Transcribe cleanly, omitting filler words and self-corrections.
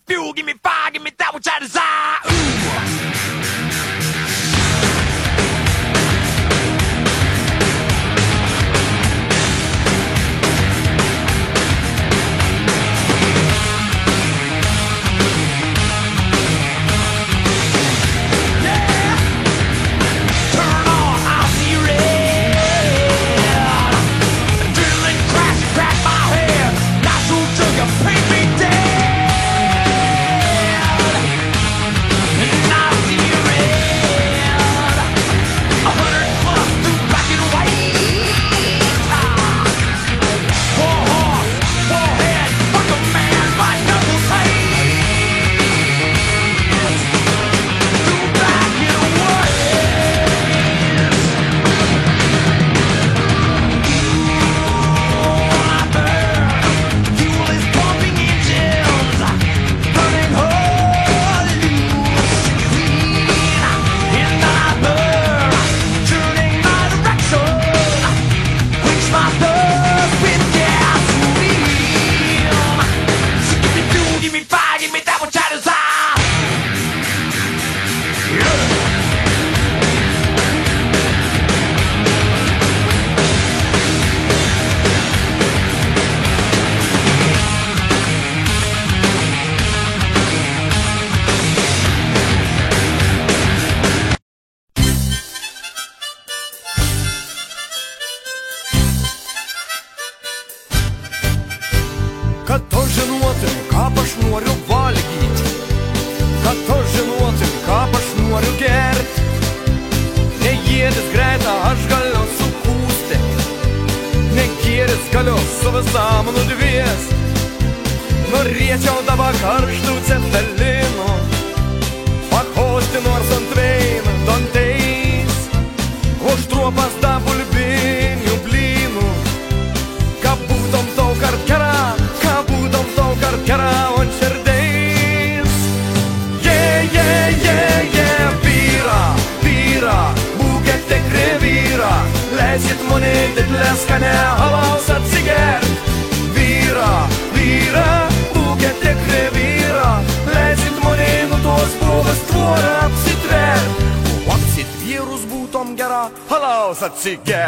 fuel, give me fire, give me that which I desire. Ooh. Kad to žinotum, ką aš noriu valgyti, kad to žinotum, ką aš noriu gerti. Neėdis greitą aš galiu sukūsti, negėris galiu su visam nudviest. Norėčiau dabar karštų cepelinų, pakosti nors ant veino dantais, užtruopas da bulbinių blynų, kad būtum tau kart gera, ant širdais. Vyra, būkit tikri vyra, leiskit mane didelę skanę alaus atsigert. Vyra, būkit tikri vyra, leiskit mane nuo tos buvęs tvorą apsitvert. O apsitvėrus būtum gera alaus atsigert.